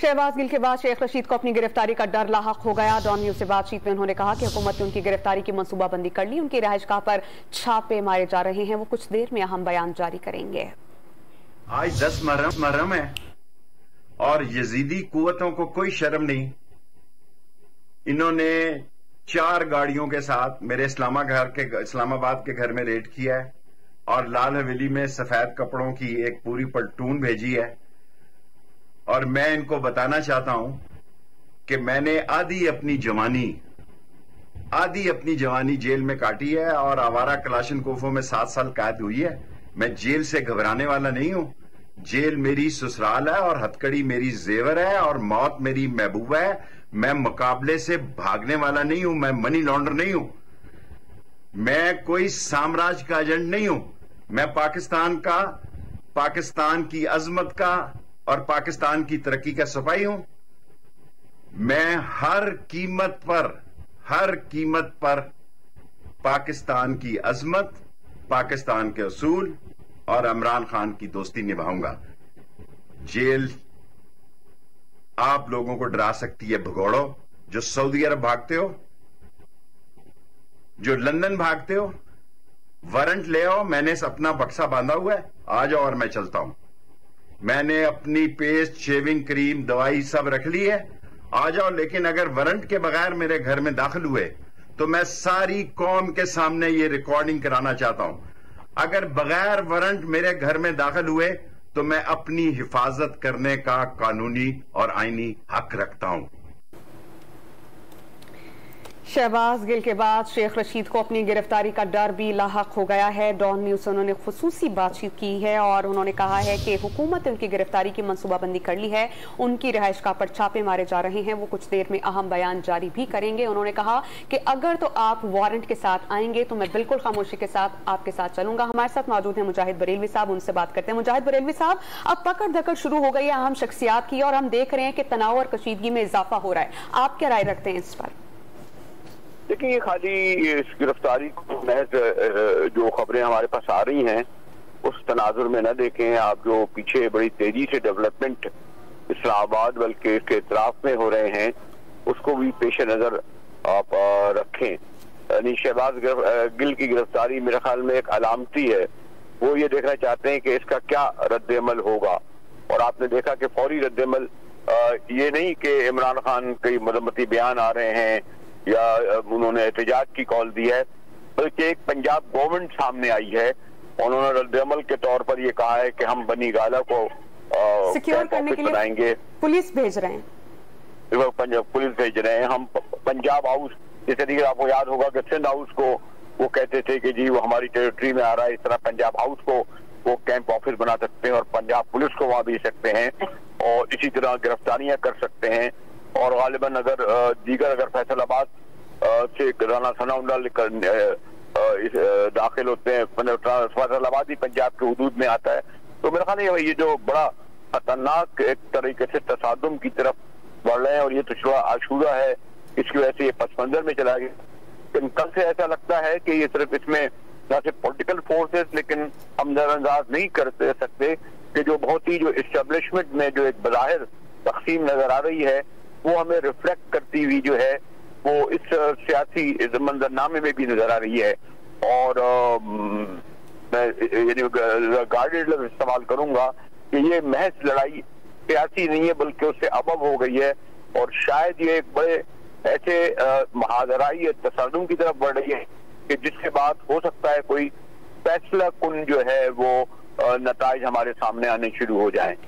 शहबाज गिल के बाद शेख रशीद को अपनी गिरफ्तारी का डर लाहक हो गया। डॉन न्यूज से बातचीत में उन्होंने कहा कि हुकूमत ने उनकी गिरफ्तारी की मंसूबाबंदी कर ली, उनकी रिहाइशगाह पर छापे मारे जा रहे हैं, वो कुछ देर में अहम बयान जारी करेंगे। आज 10 मुहर्रम है और यजीदी कुव्वतों को कोई शर्म नहीं। इन्होंने 4 गाड़ियों के साथ मेरे इस्लामाबाद के घर में रेड किया है और लाल हवेली में सफेद कपड़ों की एक पूरी प्लटून भेजी है। और मैं इनको बताना चाहता हूं कि मैंने आधी अपनी जवानी जेल में काटी है और आवारा कलाशनकोफों में 7 साल कैद हुई है। मैं जेल से घबराने वाला नहीं हूं। जेल मेरी ससुराल है और हथकड़ी मेरी जेवर है और मौत मेरी महबूबा है। मैं मुकाबले से भागने वाला नहीं हूं। मैं मनी लॉन्डर नहीं हूं। मैं कोई साम्राज्य का एजेंट नहीं हूं। मैं पाकिस्तान की अजमत का और पाकिस्तान की तरक्की का सिपाही हूं। मैं हर कीमत पर पाकिस्तान की अजमत, पाकिस्तान के उसूल और इमरान खान की दोस्ती निभाऊंगा। जेल आप लोगों को डरा सकती है भगोड़ो, जो सऊदी अरब भागते हो, जो लंदन भागते हो। वारंट ले आओ, मैंने अपना बक्सा बांधा हुआ है, आ जाओ और मैं चलता हूं। मैंने अपनी पेस्ट, शेविंग क्रीम, दवाई सब रख ली है, आ जाओ। लेकिन अगर वारंट के बगैर मेरे घर में दाखिल हुए तो मैं सारी कौम के सामने ये रिकॉर्डिंग कराना चाहता हूं। अगर बगैर वारंट मेरे घर में दाखिल हुए तो मैं अपनी हिफाजत करने का कानूनी और आईनी हक रखता हूं। शहबाज गिल के बाद शेख रशीद को अपनी गिरफ्तारी का डर भी लाहक हो गया है। डॉन न्यूज से उन्होंने खुसूसी बातचीत की है और उन्होंने कहा है कि हुकूमत ने उनकी गिरफ्तारी की मंसूबाबंदी कर ली है, उनकी रिहाइशगाह पर छापे मारे जा रहे हैं, वो कुछ देर में अहम बयान जारी भी करेंगे। उन्होंने कहा कि अगर तो आप वारंट के साथ आएंगे तो मैं बिल्कुल खामोशी के साथ आपके साथ चलूंगा। हमारे साथ मौजूद है मुजाहिद बरेलवी साहब, उनसे बात करते हैं। मुजाहिद बरेलवी साहब, अब पकड़ धकड़ शुरू हो गई है अहम शख्सियात की और हम देख रहे हैं कि तनाव और कशीदगी में इजाफा हो रहा है, आप क्या राय रखते हैं इस पर? देखिए, ये खाली इस गिरफ्तारी को महज जो खबरें हमारे पास आ रही हैं उस तनाजुर में न देखें। आप जो पीछे बड़ी तेजी से डेवलपमेंट इस्लामाबाद बल्कि इसके इतराफ में हो रहे हैं उसको भी पेश नजर आप रखें। यानी शहबाज गिल की गिरफ्तारी मेरे ख्याल में एक अलामती है। वो ये देखना चाहते हैं कि इसका क्या रद्द-ए-अमल होगा। और आपने देखा कि फौरी रद्द-ए-अमल ये नहीं कि इमरान खान कई मजम्मती बयान आ रहे हैं या उन्होंने एहतजाज की कॉल दी है, बल्कि एक पंजाब गवर्नमेंट सामने आई है। उन्होंने रद्द-ए-अमल के तौर पर ये कहा है कि हम बनी गाला को सिक्योर करने के लिए बनाएंगे, पुलिस भेज रहे हैं, पुलिस भेज रहे हैं। हम पंजाब हाउस, जिस तरीके आपको याद होगा कि सिंध हाउस को वो कहते थे कि जी वो हमारी टेरिटरी में आ रहा है, इस तरह पंजाब हाउस को वो कैंप ऑफिस बना सकते हैं और पंजाब पुलिस को वहां भेज सकते हैं और इसी तरह गिरफ्तारियां कर सकते हैं। और गालिबन अगर फैसलाबाद से राना सनाउल्लाह दाखिल होते हैं, फैसलाबाद ही पंजाब के हुदूद में आता है, तो मेरा ख्याल है ये जो बड़ा खतरनाक एक तरीके से तसादुम की तरफ बढ़ रहे हैं और ये तशुआ आशूरा है, इसकी वजह से ये पस मंजर में चला गया। लेकिन कल से ऐसा लगता है कि ये सिर्फ इसमें न सिर्फ पॉलिटिकल फोर्सेस, लेकिन हम नजरअंदाज नहीं कर सकते कि जो बहुत ही जो इस्टेब्लिशमेंट में जो एक बज़ाहिर तक़सीम नजर आ रही है वो हमें रिफ्लेक्ट करती हुई जो है वो इस सियासी मंजरनामे में भी नजर आ रही है। और मैं गार्डेड लफ्ज़ इस्तेमाल करूंगा कि ये महज लड़ाई सियासी नहीं है बल्कि उससे अबव हो गई है और शायद ये एक बड़े ऐसे महाजराई तसादुम की तरफ बढ़ रही है कि जिसके बाद हो सकता है कोई फैसला कुन जो है वो नताइज हमारे सामने आने शुरू हो जाए।